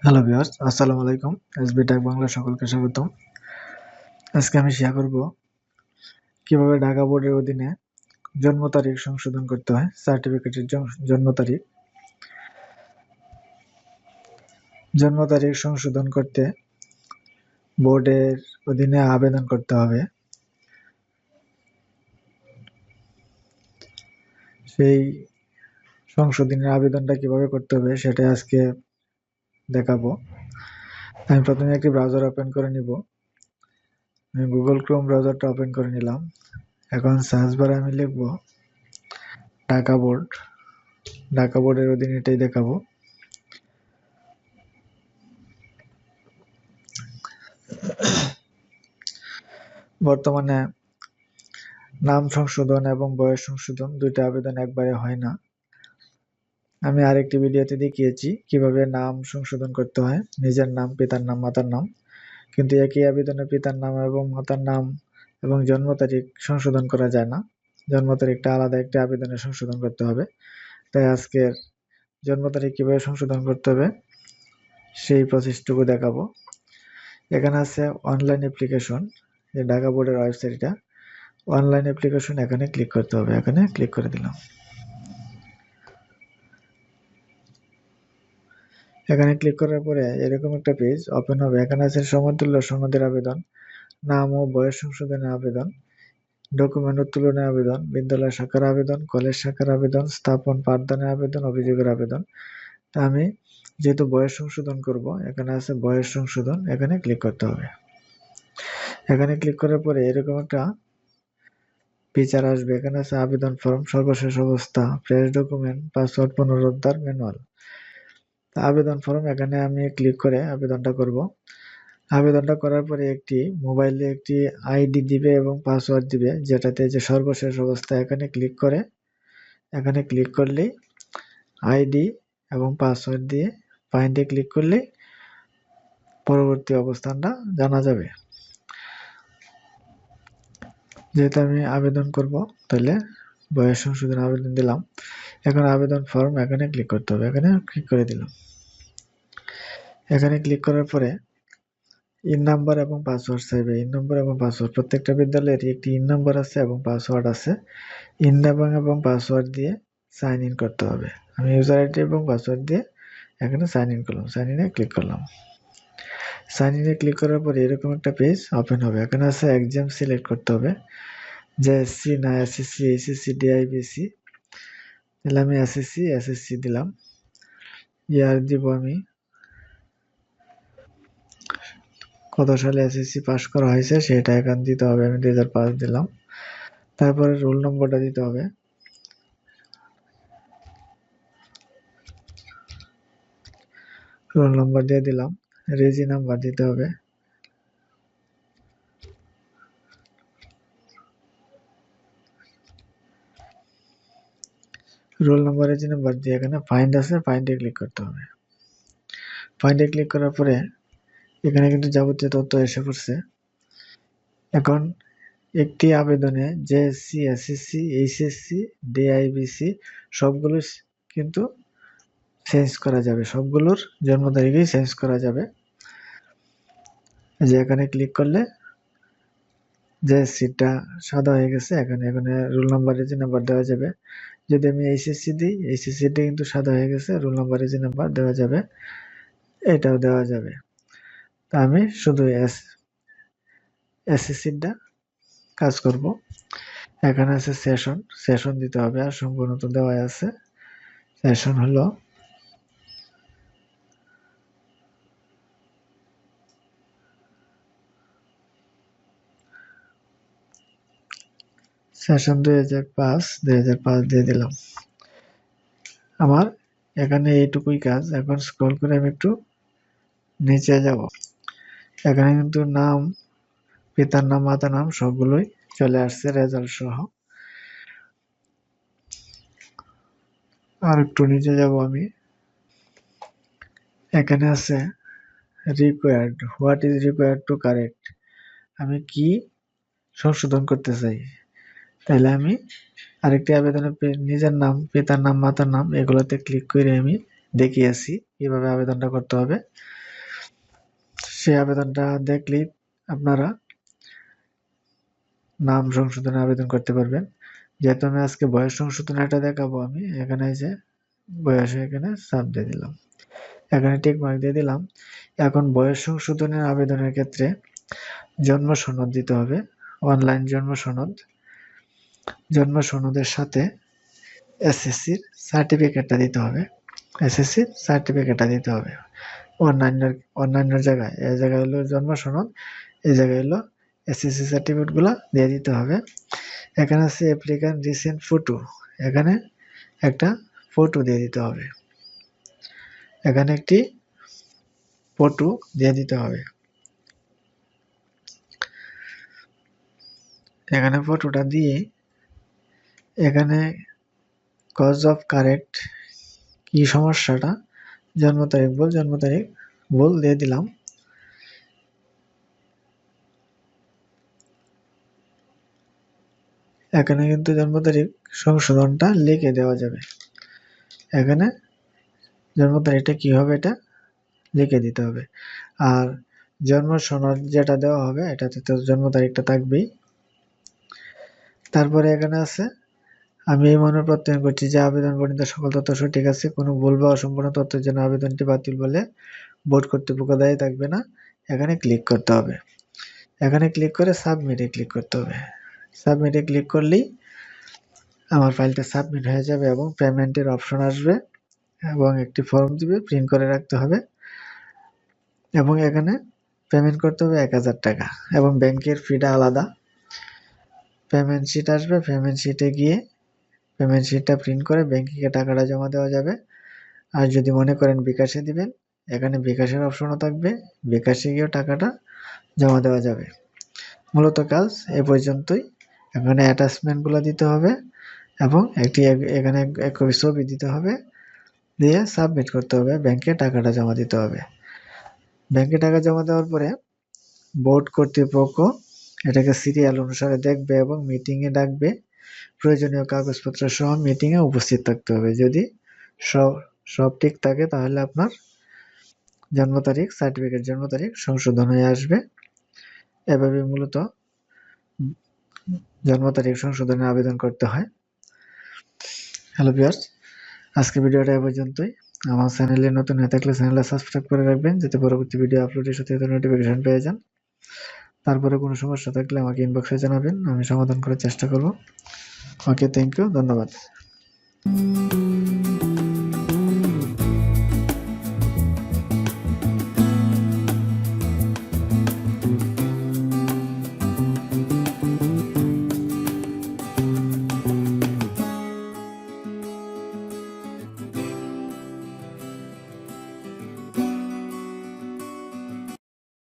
Hello viewers, আসসালামু আলাইকুম। SB take Bangla সকলকে স্বাগতম। আজকে আমি শেয়ার করব কিভাবে ঢাকা বোর্ডের অধীনে জন্ম তারিখ সংশোধন করতে হয়। সার্টিফিকেটের জন্ম তারিখ সংশোধন করতে বোর্ডের অধীনে আবেদন করতে হবে। সেই সংশোধনের আবেদনটা কিভাবে করতে হবে সেটা আজকে দেখাবো। আমি প্রথমে একটি ব্রাউজার ওপেন করে নিব। আমি গুগল ক্রোম ব্রাউজারটা ওপেন করে নিলাম। এখন সার্চ বারে আমি লিখব ঢাকা বোর্ড। ঢাকা বোর্ডের অধীনে এটাই দেখাবো। বর্তমানে নাম সংশোধন এবং বয়স সংশোধন দুইটা আবেদন একবারে হয় না। আমি আরেকটি ভিডিওতে দেখিয়েছি কিভাবে নাম সংশোধন করতে হয়, নিজের নাম, পিতার নাম, মাতার নাম। কিন্তু একই আবেদনে পিতার নাম এবং মাতার নাম এবং জন্ম তারিখ সংশোধন করা যায় না। জন্ম তারিখটা আলাদা একটি আবেদনে সংশোধন করতে হবে। তাই আজকের জন্ম তারিখ কিভাবে সংশোধন করতে হবে সেই প্রসেসটুকু দেখাবো। এখানে আছে অনলাইন অ্যাপ্লিকেশন, যে ঢাকা বোর্ডের ওয়েবসাইটটা। অনলাইন অ্যাপ্লিকেশন এখানে ক্লিক করতে হবে। এখানে ক্লিক করে দিলাম। এখানে ক্লিক করার পরে এরকম একটা পেজ ওপেন হবে। এখানে আছে সমতুল্য সনদের আবেদন, নাম ও বয়স সংশোধনের আবেদন, ডকুমেন্ট উত্তোলনের আবেদন, বিদ্যালয় শাখার আবেদন, কলেজ শাখার আবেদন, স্থাপন পাঠদানের আবেদন, অভিযোগের আবেদন। তা আমি যেহেতু বয়স সংশোধন করব, এখানে আছে বয়স সংশোধন, এখানে ক্লিক করতে হবে। এখানে ক্লিক করার পরে এরকম একটা ফিচার আসবে। এখানে আছে আবেদন ফর্ম, সর্বশেষ অবস্থা, ফ্রেশ ডকুমেন্ট, পাসওয়ার্ড পুনরুদ্ধার, ম্যানুয়াল। আবেদন ফর্ম, এখানে আমি ক্লিক করে আবেদনটা করব। আবেদনটা করার পরে একটি মোবাইলে একটি আইডি দিবে এবং পাসওয়ার্ড দিবে, যেটাতে যে সর্বশেষ অবস্থা। এখানে ক্লিক করলেই আইডি এবং পাসওয়ার্ড দিয়ে ফাইন্ডে ক্লিক করলে পরবর্তী অবস্থানটা জানা যাবে। যেহেতু আমি আবেদন করব, তাহলে বয়স সংশোধন আবেদন দিলাম। এখন আবেদন ফর্ম, এখানে ক্লিক করতে হবে। এখানে ক্লিক করে দিলাম। এখানে ক্লিক করার পরে ইন নাম্বার এবং পাসওয়ার্ড চাইবে। ইন নাম্বার এবং পাসওয়ার্ড, প্রত্যেকটা বিদ্যালয়ের একটি ইন নাম্বার আছে এবং পাসওয়ার্ড আছে। ইন এবং পাসওয়ার্ড দিয়ে সাইন ইন করতে হবে। আমি ইউজার আইডি এবং পাসওয়ার্ড দিয়ে এখানে সাইন ইন করলাম। সাইন ইনে ক্লিক করলাম। সাইন ইনে ক্লিক করার পরে এরকম একটা পেজ ওপেন হবে। এখানে আছে এক্সাম সিলেক্ট করতে হবে, যে এসসি না এসএসসি, এইচএসসি, ডিআইবিসি। তাহলে আমি এসএসসি দিলাম। ইয়ার দিব আমি কত সালে এসএসসি পাস করা হয়েছে সেটা এখানে দিতে হবে। আমি 2005 দিলাম। তারপরে রোল নম্বরটা দিতে হবে। রোল নম্বর দিয়ে দিলাম। রেজি নাম্বার দিতে হবে। রোল নম্বর, রেজি নাম্বার দিয়ে এখানে ফাইন্ড আছে, ফাইন্ডে ক্লিক করতে হবে। ফাইন্ডে ক্লিক করার পরে এখানে কিন্তু যাবতীয় তথ্য এসে পড়ছে। এখন একটি আবেদনে জেএসসি, এসএসসি, এইচএসসি, ডিআইবিসি সবগুলো কিন্তু চেঞ্জ করা যাবে। সবগুলোর জন্ম তারিখেই চেঞ্জ করা যাবে। যে এখানে ক্লিক করলে যে সিটটা সাদা হয়ে গেছে, এখানে রোল নাম্বার, রেজি নাম্বার দেওয়া যাবে। যদি আমি এইচএসসি দিই, এইচএসসিটা কিন্তু সাদা হয়ে গেছে, রোল নাম্বার, রেজি নাম্বার দেওয়া যাবে, এটাও দেওয়া যাবে। তা আমি শুধু এসএসসিটা কাজ করব। এখানে আছে সেশন দিতে হবে, আর সম্পূর্ণ তো দেওয়াই আছে। সেশন হলো সেশন 2005 দিয়ে দিলাম। আমার এখানে এইটুকুই কাজ। এখন স্ক্রল করে আমি একটু নিচে যাব। এখানে কিন্তু নাম, পিতার নাম, মাতার নাম সবগুলোই চলে আসছে রেজাল্ট সহ। আর একটু নিচে যাব আমি। এখানে আছে required, what is required to correct. আমি কি সংশোধন করতে চাই তাহলে আমি আরেকটি আবেদনে নিজের নাম, পিতার নাম, মাতার নাম এগুলোতে ক্লিক করে আমি দেখিয়েছি কিভাবে আবেদনটা করতে হবে। সেই আবেদনটা দেখলেই আপনারা নাম সংশোধনে আবেদন করতে পারবেন। যেহেতু আমি আজকে বয়স সংশোধনটা দেখাবো, আমি এখানে যে বয়সে এখানে চাপ দিয়ে দিলাম, এখানে টিক মার্ক দিয়ে দিলাম। এখন বয়স সংশোধনের আবেদনের ক্ষেত্রে জন্ম সনদ দিতে হবে, অনলাইন জন্ম সনদ। জন্ম সনদের সাথে এসএসসির সার্টিফিকেটটা দিতে হবে, এসএসসির সার্টিফিকেটটা দিতে হবে। অন্যান্য জায়গায়, এই জায়গায় হলো জন্ম সনদ, এই জায়গায় হলো এসএসসি সার্টিফিকেটগুলো দিয়ে দিতে হবে। এখানে আছে অ্যাপ্লিক্যান্ট রিসেন্ট ফটো, এখানে একটা ফটো দিয়ে দিতে হবে, এখানে একটি ফটো দিয়ে দিতে হবে। এখানে ফটোটা দিয়ে এখানে কজ অফ কারেক্ট কি সমস্যাটা, জন্ম তারিখ ভুল দিয়ে দিলাম। এখানে কিন্তু জন্ম তারিখ সংশোধনটা লিখে দেওয়া যাবে, এখানে জন্ম তারিখটা কি হবে এটা লিখে দিতে হবে। আর জন্ম সনদ যেটা দেওয়া হবে এটাতে তো জন্ম তারিখটা থাকবেই। তারপরে এখানে আছে আমি এই মনে প্রত্যয়ন করছি যে আবেদন বর্ণিত সকল তথ্য সঠিক আছে, কোনো ভুল বা অসম্পূর্ণ তথ্যের জন্য আবেদনটি বাতিল বলে বোর্ড কর্তৃপক্ষ দায়ী থাকবে না। এখানে ক্লিক করতে হবে, এখানে ক্লিক করে সাবমিটে ক্লিক করতে হবে। সাবমিটে ক্লিক করলেই আমার ফাইলটা সাবমিট হয়ে যাবে এবং পেমেন্টের অপশন আসবে এবং একটি ফর্ম দিবে, প্রিন্ট করে রাখতে হবে এবং এখানে পেমেন্ট করতে হবে 1000 টাকা এবং ব্যাংকের ফিটা আলাদা। পেমেন্ট শিট আসবে, পেমেন্ট শিটে গিয়ে পেমেন্ট শিটটা প্রিন্ট করে ব্যাংকে টাকাটা জমা দেওয়া যাবে। আর যদি মনে করেন বিকাশে দিবেন, এখানে বিকাশের অপশনও থাকবে, বিকাশে গিয়েও টাকাটা জমা দেওয়া যাবে। মূলত কাজ এ পর্যন্তই। এখানে অ্যাটাচমেন্টগুলো দিতে হবে এবং এখানে এক কপি ছবি দিতে হবে, দিয়ে সাবমিট করতে হবে, ব্যাংকে টাকাটা জমা দিতে হবে। ব্যাংকে টাকা জমা দেওয়ার পরে বোর্ড কর্তৃপক্ষ এটাকে সিরিয়াল অনুসারে দেখবে এবং মিটিংয়ে ডাকবে। প্রয়োজনীয় কাগজপত্র সহ মিটিংয়ে উপস্থিত থাকতে হবে। যদি সব ঠিক থাকে তাহলে আপনার জন্ম তারিখ সংশোধন হয়ে আসবে। এভাবে মূলত জন্ম তারিখ সংশোধনের আবেদন করতে হয়। হ্যালো ভিউয়ার্স, আজকে ভিডিওটা এ পর্যন্তই। আমার চ্যানেলে নতুন হয়ে থাকলে চ্যানেলটা সাবস্ক্রাইব করে রাখবেন, যাতে পরবর্তী ভিডিও আপলোডের সাথে নোটিফিকেশন পেয়ে যান। তারপরে কোনো সমস্যা থাকলে আমাকে ইনবক্সে জানাবেন, আমি সমাধান করার চেষ্টা করব। ওকে, থ্যাংক ইউ, ধন্যবাদ।